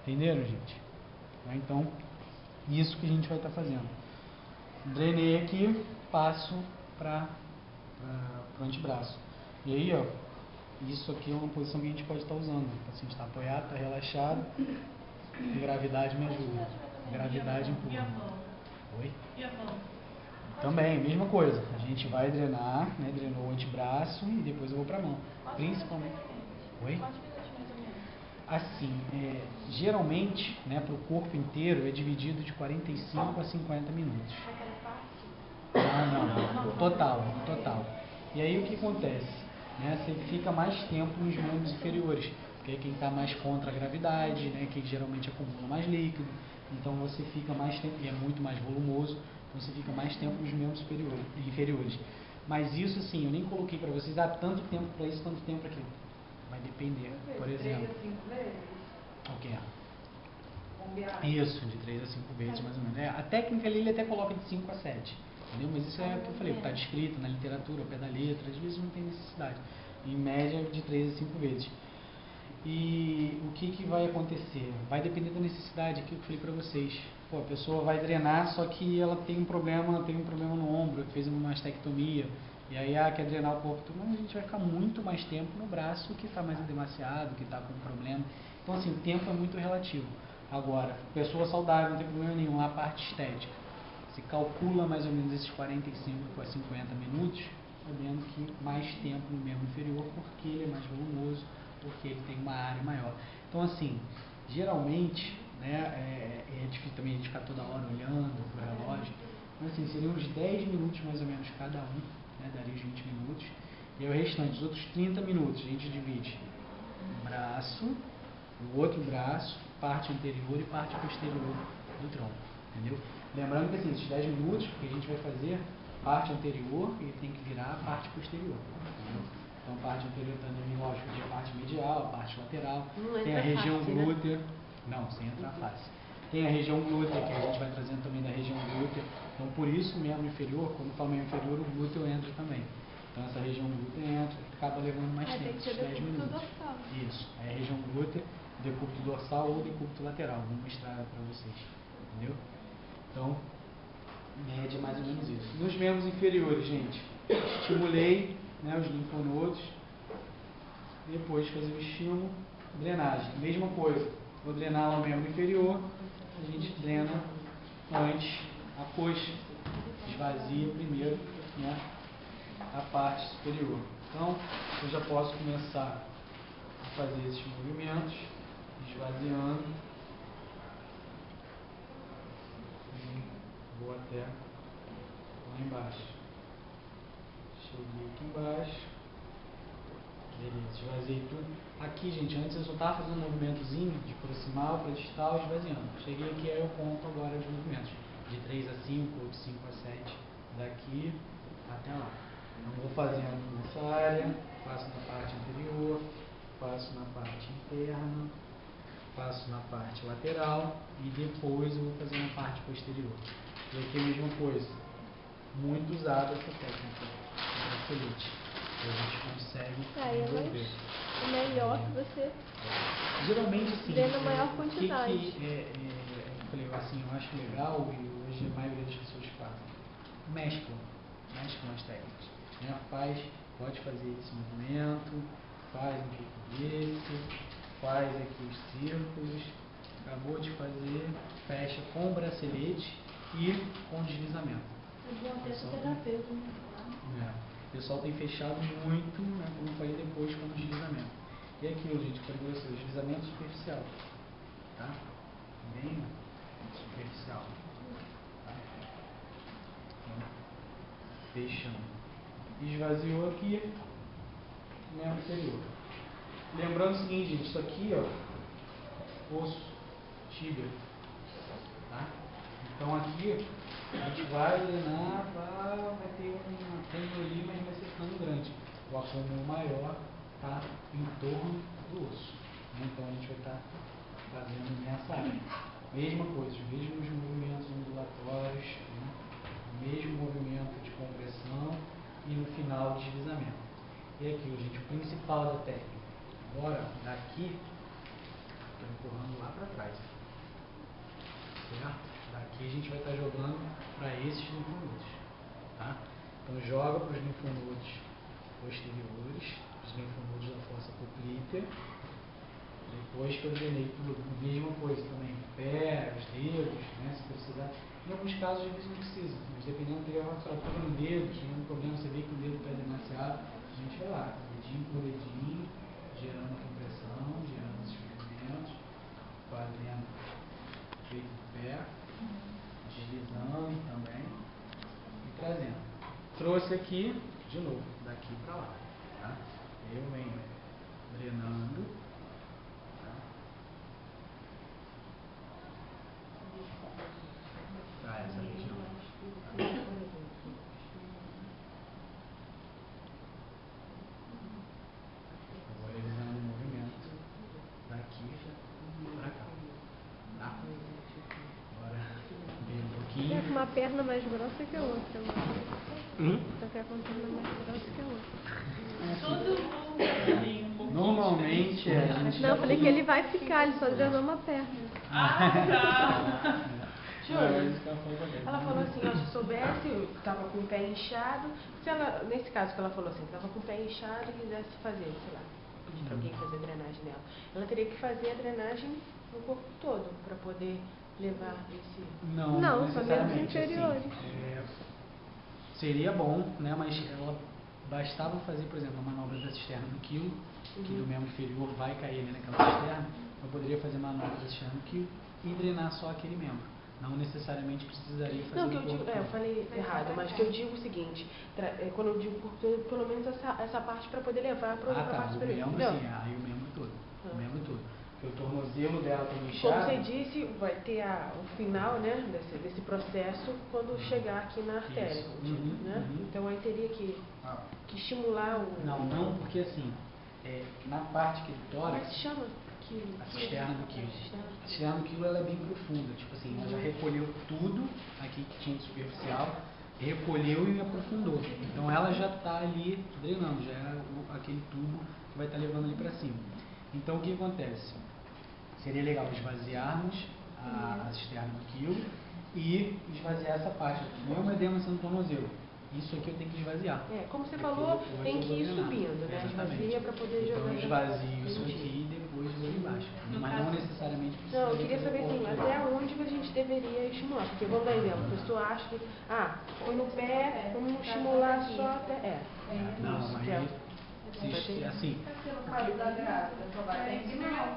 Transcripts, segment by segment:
Entenderam, gente? Então, isso que a gente vai estar fazendo. Drenei aqui, passo para o antebraço. E aí, ó, isso aqui é uma posição que a gente pode estar usando. O paciente está apoiado, está relaxado. E gravidade me ajuda. Gravidade empurra. E a mão? Oi? E a mão? Também, mesma coisa. A gente vai drenar, né? Drenou o antebraço e depois eu vou para a mão. Principalmente. Oi? Assim, geralmente, né, para o corpo inteiro é dividido de 45 a 50 minutos. Não, total. E aí o que acontece? Né, você fica mais tempo nos membros inferiores, porque é quem está mais contra a gravidade, né, quem geralmente acumula mais líquido, então você fica mais tempo, e é muito mais volumoso, então você fica mais tempo nos membros inferiores. Mas isso, assim, eu nem coloquei para vocês, tanto tempo para isso, tanto tempo para aquilo. Vai depender, por exemplo. 3 a 5 vezes? O que é? Isso, de 3 a 5 vezes mais ou menos. A técnica ali ele até coloca de 5 a 7, entendeu? Mas isso é o que eu falei, está descrito na literatura, ao pé da letra, às vezes não tem necessidade. Em média, de 3 a 5 vezes. E o que vai acontecer? Vai depender da necessidade, aquilo que eu falei para vocês. Pô, a pessoa vai drenar, só que ela tem um problema no ombro, fez uma mastectomia, e aí quer drenar o corpo todo, mas a gente vai ficar muito mais tempo no braço que está mais edemaciado, que está com problema. Então, assim, o tempo é muito relativo. Agora, pessoa saudável, não tem problema nenhum, a parte estética. Se calcula mais ou menos esses 45 a 50 minutos, sabendo que mais tempo no membro inferior, porque ele é mais volumoso, porque ele tem uma área maior. Então, assim, geralmente, né, é difícil também a gente ficar toda hora olhando para o relógio, mas assim, seriam uns 10 minutos mais ou menos cada um, né, daria uns 20 minutos, e o restante, os outros 30 minutos, a gente divide o braço, o outro braço, parte anterior e parte posterior do tronco, entendeu? Lembrando que assim, esses 10 minutos, o que a gente vai fazer, parte anterior e tem que virar a parte posterior, entendeu? Então, a parte anterior também, lógico, tem a parte medial, a parte lateral, tem a região glútea, né? Não, sem entrar face. Tem a região glútea, que a gente vai trazendo também da região glútea. Então, por isso, o membro inferior, quando eu falo membro inferior, o glúteo entra também. Então, essa região glútea entra, acaba levando mais tempo, esses 10 minutos. Dorsal. Isso, é a região glútea, decúbito dorsal ou decúbito lateral. Vou mostrar para vocês, entendeu? Então, média mais ou menos isso. Nos membros inferiores, gente, estimulei, né, os linfonodos, depois de fazer o estímulo, drenagem, mesma coisa, vou drenar o membro inferior, a gente drena antes a coxa, esvazia primeiro, né, a parte superior. Então, eu já posso começar a fazer esses movimentos, esvaziando, e vou até lá embaixo. Cheguei aqui embaixo. Beleza, esvaziei tudo. Aqui, gente, antes eu só estava fazendo um movimentozinho de proximal para distal, esvaziando. Cheguei aqui, aí eu conto agora os movimentos. De 3 a 5, ou de 5 a 7, daqui até lá. Então, vou fazendo nessa área, faço na parte anterior, faço na parte interna, faço na parte lateral e depois eu vou fazer na parte posterior. E aqui a mesma coisa. Muito usada essa técnica, o bracelete. A gente consegue desenvolver. É melhor que você Geralmente, assim, drena maior quantidade. eu falei, assim, eu acho legal e hoje a maioria das pessoas fazem. Mesclam as técnicas. Né? Pode fazer esse movimento, faz um pouco desse, faz aqui os círculos, acabou de fazer, fecha com o bracelete e com deslizamento. O pessoal tem fechado muito, né, como eu falei depois, com deslizamento. E aquilo, gente, para você, o deslizamento superficial, tá? Bem superficial. Tá? Então, fechando. Esvaziou aqui, membro inferior. Lembrando o seguinte, gente, isso aqui, ó, osso, tíbia, tá? Então aqui a gente vai drenar, vai ter um acúmulo ali, mas vai ser ficando grande. O acúmulo maior está em torno do osso. Então a gente vai estar fazendo nessa área. Mesma coisa, os mesmos movimentos ondulatórios, né? O mesmo movimento de compressão e no final deslizamento. E aqui, gente, o principal da técnica. Agora, daqui, estou empurrando lá para trás. certo? Daqui a gente vai estar jogando para esses linfonodos, tá? Então joga para os linfonodos posteriores, os linfonodos da fossa poplítea. Depois que eu drenei tudo, mesma coisa também, pé, os dedos, né, se precisar. Em alguns casos, às vezes não precisa, mas dependendo do que vai falar, toca no dedo, tem um problema, você vê que o dedo está demasiado, a gente vai lá, dedinho por dedinho, gerando a compressão, gerando esses movimentos, fazendo feito do pé, deslizando também e trazendo. Trouxe aqui, de novo, daqui para lá, tá? Eu venho drenando. Essa região. Eu vou realizando o movimento daqui para cá. Tá? Agora, vem um pouquinho. Tá com uma perna mais grossa que a outra. Tá com uma perna mais grossa que a outra. Todo mundo. Normalmente a gente. Não, eu falei que ele vai ficar, ele só drenou uma perna. Tá. Júlia, ela falou assim, ó, se soubesse, estava com o pé inchado, se ela, nesse caso que ela falou assim, estava com o pé inchado e quisesse fazer, sei lá, pedir para alguém fazer a drenagem nela, ela teria que fazer a drenagem no corpo todo para poder levar esse... Não, só membros necessariamente, inferiores. Assim, seria bom, né, mas ela bastava fazer, por exemplo, a manobra da cisterna do quilo, que do membro inferior vai cair ali naquela cisterna, eu poderia fazer a manobra da cisterna do quilo e drenar só aquele membro. Não necessariamente precisaria fazer. Não, que eu digo, eu falei errado, mas que eu digo o seguinte, quando eu digo corpo todo, pelo menos essa parte para poder levar para a parte o superior. membro sim, aí o membro todo. O membro todo. Porque o tornozelo dela está inchado. Como você disse, vai ter o final, né, desse processo quando chegar aqui na artéria. Né? Então aí teria que estimular o... Não, porque assim, na parte que do Como é tórax, que se chama? a cisterna do quilo. A cisterna do quilo ela é bem profunda, tipo assim, ela já recolheu tudo aqui que tinha de superficial, recolheu e aprofundou. Então ela já está ali drenando, já é aquele tubo que vai estar levando ali para cima. Então o que acontece? Seria legal esvaziarmos a cisterna do quilo e esvaziar essa parte. Não é uma edema sendo tornozelo. Isso aqui eu tenho que esvaziar. Como você falou, tem que ir subindo, né? Esvazia para poder jogar. Então esvazio isso aqui e depois vou embaixo. Mas não necessariamente precisa. Não, eu queria saber assim, até onde que a gente deveria estimular. Porque, vamos dar exemplo, a pessoa acha que, foi no pé, vamos estimular só até. Não, aí, assim, No caso da grávida, só vai até inguinal.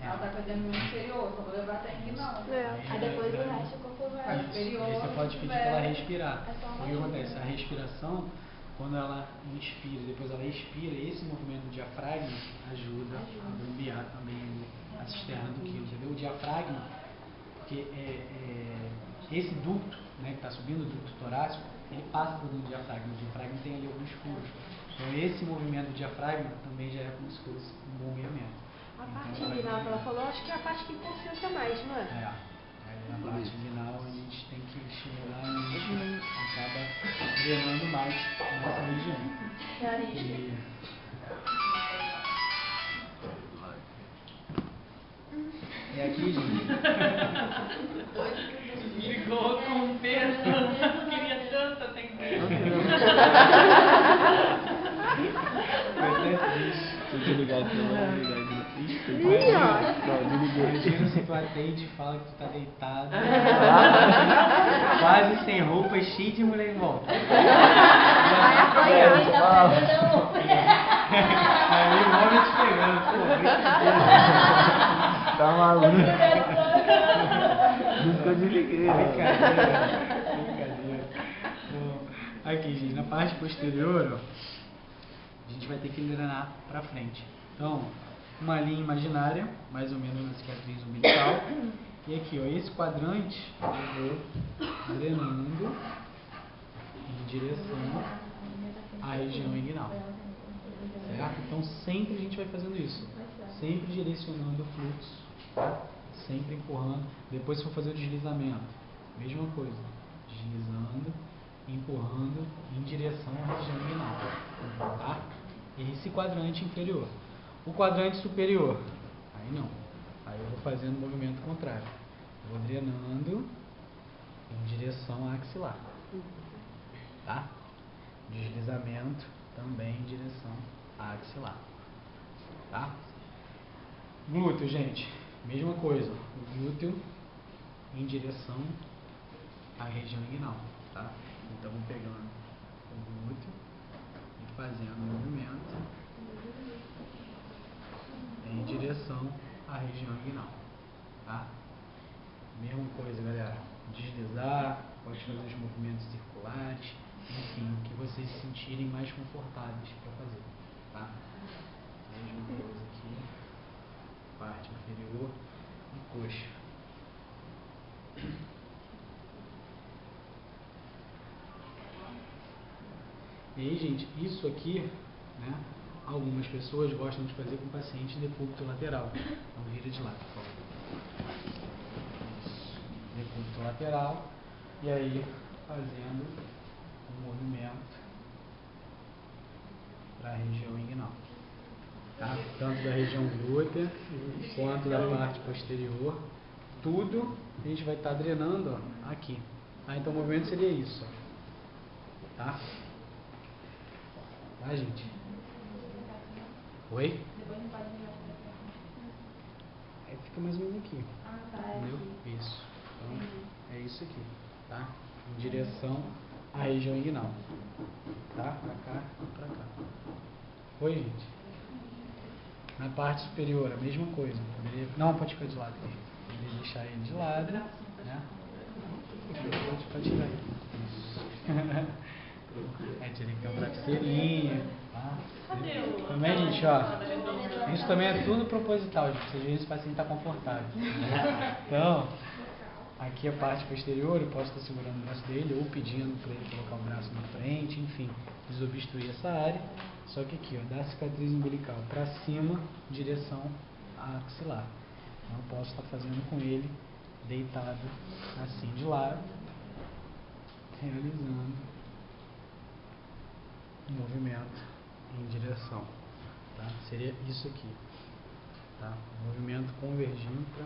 Ela está fazendo no inferior, só vou levar até inguinal. Aí depois o resto o corpo vai. isso, aí você pode pedir para ela respirar. O que acontece? A respiração, quando ela inspira e depois ela expira, esse movimento do diafragma ajuda a bombear também a cisterna do quilo, entendeu? O diafragma, porque esse ducto, né, que está subindo, o ducto torácico, ele passa por dentro do diafragma. O diafragma tem ali alguns furos. Então esse movimento do diafragma também já é como se fosse um bombeamento. A parte inguinal que ela falou, acho que é a parte que concentra mais, não é? Aí na parte inguinal a gente tem que estimular e a gente acaba drenando mais nessa região. E aqui, gente. Ficou com peso. Queria tanto atender. Se desligar aqui, não vai ligar aqui. Imagina se tu atende e fala que tu tá deitado, quase sem roupa, cheio de mulher em volta. Aí o homem te pegando, pô, brincadeira. Tá maluco. Por isso que eu desliguei. Brincadeira. Bom, aqui, gente, na parte posterior, ó, a gente vai ter que drenar para frente. Então, uma linha imaginária, mais ou menos na cicatriz umbilical. E aqui, ó, esse quadrante eu vou drenando em direção à região inguinal. Certo? Então, sempre a gente vai fazendo isso. Sempre direcionando o fluxo, tá? Sempre empurrando. Depois, se for fazer o deslizamento, mesma coisa. Deslizando, empurrando em direção à região inguinal. Tá? Esse quadrante inferior. O quadrante superior, aí não. Aí eu vou fazendo o movimento contrário. vou drenando em direção à axilar. Tá? Deslizamento também em direção à axilar. Tá? Glúteo, gente. Mesma coisa. O glúteo em direção à região inguinal. Tá? Então, vou pegando o glúteo e fazendo o movimento em direção à região inguinal. Tá? Mesma coisa, galera. Deslizar, pode fazer os movimentos circulares, enfim, o que vocês se sentirem mais confortáveis para fazer. Tá? Mesma coisa aqui, parte inferior e coxa. E aí, gente, isso aqui, né? Algumas pessoas gostam de fazer com paciente decúbito lateral. Então, vira de lado, por favor. Isso. Decúbito lateral. E aí, fazendo um movimento para a região inguinal. Tá? Tanto da região glútea, quanto da parte posterior. Tudo a gente vai estar drenando, ó, aqui. Tá? Então, o movimento seria isso. Ó. Tá? Tá, gente? Oi? Aí fica mais ou menos aqui. Entendeu? Isso. Então, é isso aqui. Tá? Em direção à região inguinal. Tá? Pra cá e pra cá. Oi, gente? Na parte superior, a mesma coisa. Não, pode ficar de lado aqui. Poderia deixar ele de lado, né? Pode tirar ele. Isso. É, teria que ter um travesseirinho. Tá? Também, gente, ó. Isso também é tudo proposital, gente. Vocês veem se o paciente está confortável. Então, aqui a parte posterior, eu posso estar segurando o braço dele ou pedindo para ele colocar o braço na frente, enfim, desobstruir essa área. Só que aqui, ó, da cicatriz umbilical para cima, direção à axilar. Então, eu posso estar fazendo com ele deitado assim de lado, realizando um movimento em direção, tá? Seria isso aqui, tá? Movimento convergindo para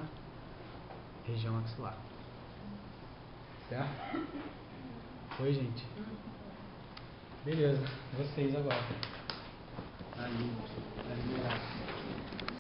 região axilar, certo? Oi, gente? Beleza, vocês agora. Tá liberado.